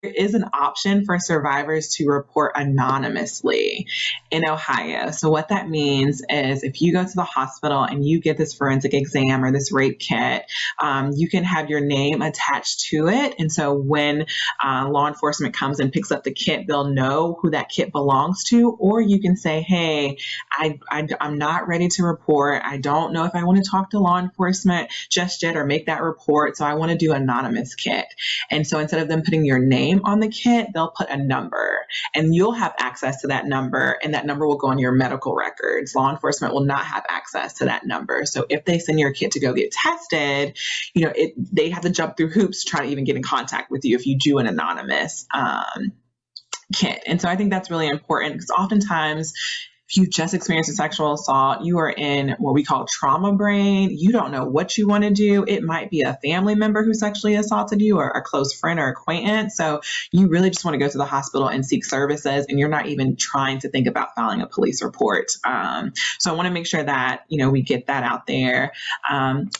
there is an option for survivors to report anonymously in Ohio. So what that means is if you go to the hospital and you get this forensic exam or this rape kit, you can have your name attached to it. And so when law enforcement comes and picks up the kit, they'll know who that kit belongs to. Or you can say, hey, I'm not ready to report. I don't know if I want to talk to law enforcement just yet or make that report. So I want to do anonymous kit. And so instead of them putting your name on the kit, they'll put a number and you'll have access to that number, and that number will go on your medical records. Law enforcement will not have access to that number. So if they send your kit to go get tested, they have to jump through hoops to try to even get in contact with you if you do an anonymous kit. And so I think that's really important because oftentimes if you just experienced a sexual assault, you are in what we call trauma brain. You don't know what you want to do. It might be a family member who sexually assaulted you or a close friend or acquaintance. So you really just want to go to the hospital and seek services, and you're not even trying to think about filing a police report. So I want to make sure that, we get that out there.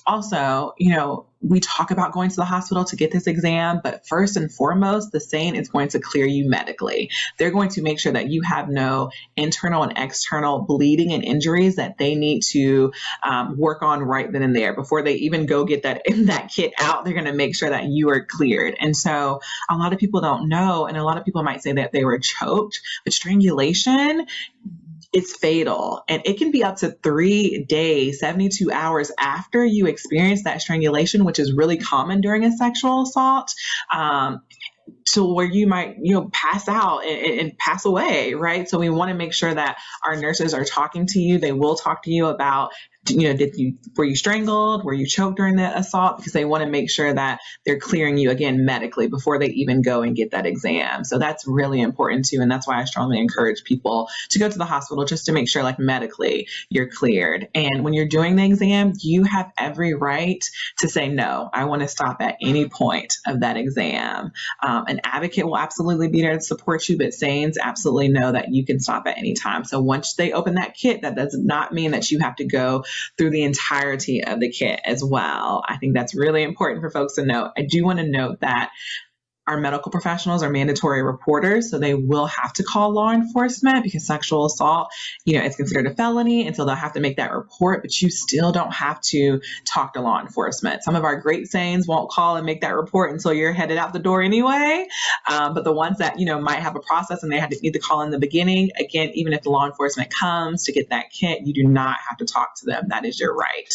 Also, we talk about going to the hospital to get this exam, but first and foremost, the SANE is going to clear you medically. They're going to make sure that you have no internal and external bleeding and injuries that they need to work on right then and there. Before they even go get that kit out, they're going to make sure that you are cleared. And so a lot of people don't know, and a lot of people might say that they were choked, but strangulation, it's fatal, and it can be up to 3 days, 72 hours after you experience that strangulation, which is really common during a sexual assault, to where you might, pass out and pass away, right? So we want to make sure that our nurses are talking to you. They will talk to you about, were you strangled? Were you choked during the assault? Because they want to make sure that they're clearing you again medically before they even go and get that exam. So that's really important too. And that's why I strongly encourage people to go to the hospital just to make sure, like, medically you're cleared. And when you're doing the exam, you have every right to say, no, I want to stop at any point of that exam. An advocate will absolutely be there to support you, but SANEs absolutely know that you can stop at any time. So once they open that kit, that does not mean that you have to go through the entirety of the kit as well. I think that's really important for folks to know. I do want to note that our medical professionals are mandatory reporters, so they will have to call law enforcement because sexual assault, it's considered a felony, and so they'll have to make that report, but you still don't have to talk to law enforcement. Some of our great SANEs won't call and make that report until you're headed out the door anyway, but the ones that, might have a process and they need to call in the beginning, again, even if the law enforcement comes to get that kit, you do not have to talk to them. That is your right.